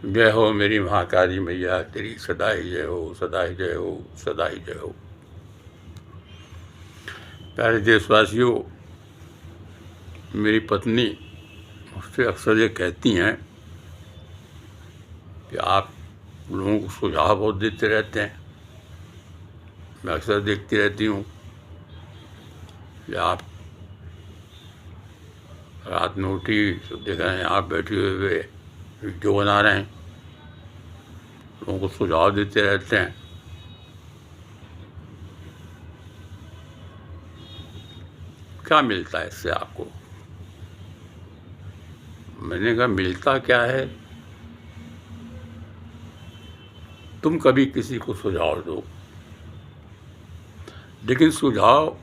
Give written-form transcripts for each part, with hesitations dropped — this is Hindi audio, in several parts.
जय हो मेरी महाकाली मैया, तेरी सदा ही जय हो, सदा ही जय हो, सदा ही जय हो। प्यारे देशवासियों, मेरी पत्नी मुझसे अक्सर ये कहती हैं कि आप लोगों को सुझाव बहुत देते रहते हैं। मैं अक्सर देखती रहती हूँ कि आप रात में उठी तो देख रहे हैं आप बैठे हुए वीडियो बना रहे हैं, लोगों को सुझाव देते रहते हैं। क्या मिलता है इससे आपको? मैंने कहा मिलता क्या है, तुम कभी किसी को सुझाव दो, लेकिन सुझाव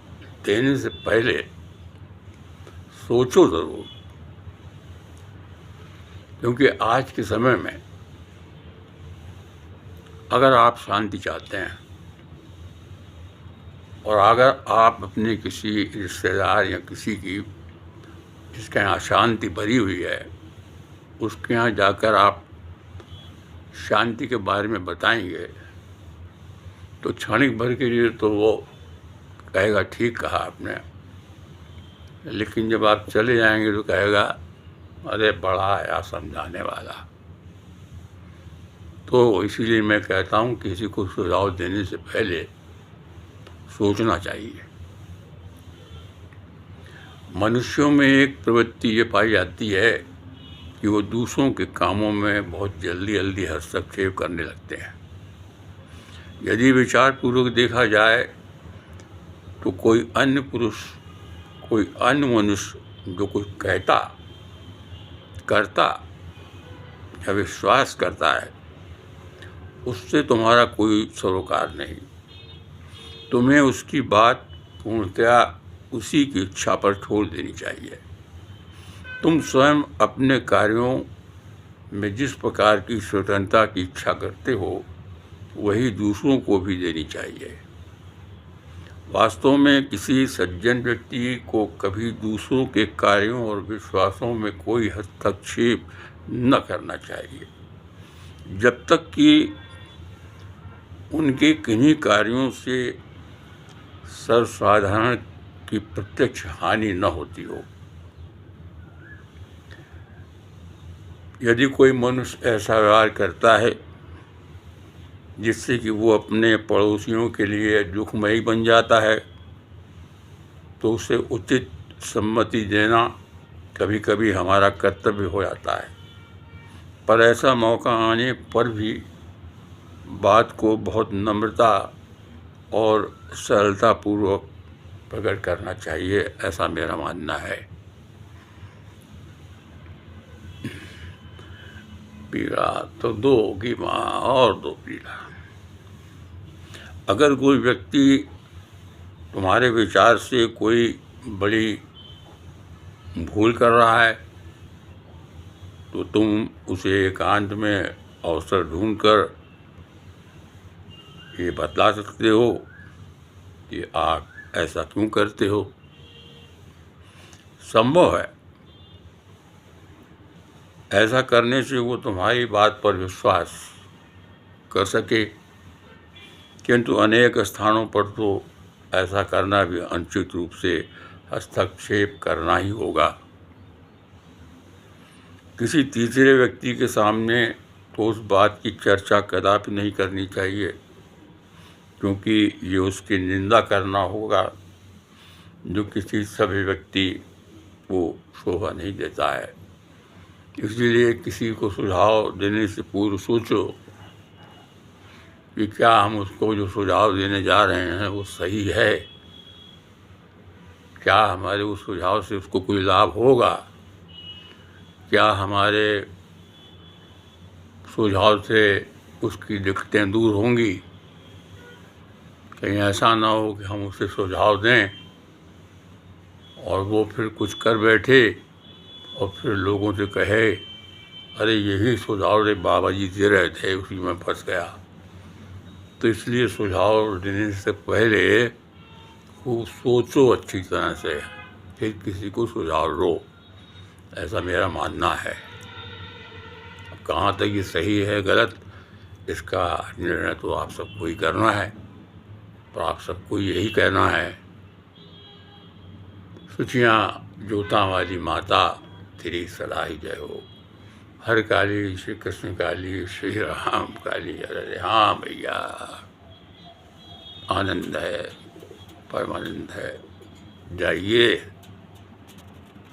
देने से पहले सोचो ज़रूर, क्योंकि आज के समय में अगर आप शांति चाहते हैं और अगर आप अपने किसी रिश्तेदार या किसी की जिसके यहाँ अशांति भरी हुई है उसके यहाँ जाकर आप शांति के बारे में बताएंगे तो क्षणिक भर के लिए तो वो कहेगा ठीक कहा आपने, लेकिन जब आप चले जाएंगे तो कहेगा अरे बड़ा आया समझाने वाला। तो इसीलिए मैं कहता हूँ किसी को सुझाव देने से पहले सोचना चाहिए। मनुष्यों में एक प्रवृत्ति ये पाई जाती है कि वो दूसरों के कामों में बहुत जल्दी जल्दी हस्तक्षेप करने लगते हैं। यदि विचारपूर्वक देखा जाए तो कोई अन्य पुरुष, कोई अन्य मनुष्य जो कुछ कहता, करता या विश्वास करता है उससे तुम्हारा कोई सरोकार नहीं। तुम्हें उसकी बात पूर्णतया उसी की इच्छा पर छोड़ देनी चाहिए। तुम स्वयं अपने कार्यों में जिस प्रकार की स्वतंत्रता की इच्छा करते हो वही दूसरों को भी देनी चाहिए। वास्तव में किसी सज्जन व्यक्ति को कभी दूसरों के कार्यों और विश्वासों में कोई हस्तक्षेप न करना चाहिए जब तक कि उनके किन्हीं कार्यों से सर्वसाधारण की प्रत्यक्ष हानि न होती हो। यदि कोई मनुष्य ऐसा व्यवहार करता है जिससे कि वो अपने पड़ोसियों के लिए दुखमयी बन जाता है तो उसे उचित सम्मति देना कभी कभी हमारा कर्तव्य हो जाता है, पर ऐसा मौका आने पर भी बात को बहुत नम्रता और सरलतापूर्वक प्रकट करना चाहिए, ऐसा मेरा मानना है। पीड़ा तो दो की माँ और दो पीड़ा। अगर कोई व्यक्ति तुम्हारे विचार से कोई बड़ी भूल कर रहा है तो तुम उसे एकांत में अवसर ढूंढकर ये बतला सकते हो कि आप ऐसा क्यों करते हो। संभव है ऐसा करने से वो तुम्हारी बात पर विश्वास कर सके, किंतु अनेक स्थानों पर तो ऐसा करना भी अनुचित रूप से हस्तक्षेप करना ही होगा। किसी तीसरे व्यक्ति के सामने तो उस बात की चर्चा कदापि नहीं करनी चाहिए, क्योंकि ये उसकी निंदा करना होगा जो किसी सभ्य व्यक्ति को शोभा नहीं देता है। इसलिए किसी को सुझाव देने से पूर्व सोचो कि क्या हम उसको जो सुझाव देने जा रहे हैं वो सही है, क्या हमारे उस सुझाव से उसको कोई लाभ होगा, क्या हमारे सुझाव से उसकी दिक्कतें दूर होंगी। कहीं ऐसा ना हो कि हम उसे सुझाव दें और वो फिर कुछ कर बैठे और फिर लोगों से कहे अरे यही सुझाव रे बाबा जी दे रहे थे, उसी में फंस गया। तो इसलिए सुझाव देने से पहले खूब सोचो अच्छी तरह से, फिर किसी को सुझाव दो, ऐसा मेरा मानना है। कहाँ तक ये सही है गलत, इसका निर्णय तो आप सबको ही करना है। तो आप सबको यही कहना है, सुचियाँ जोतां वाली माता तेरी सदा ही जय हो। हर काली श्री कृष्ण काली श्री राम काली। अरे हाँ भैया, आनंद है, परमानंद है। जाइए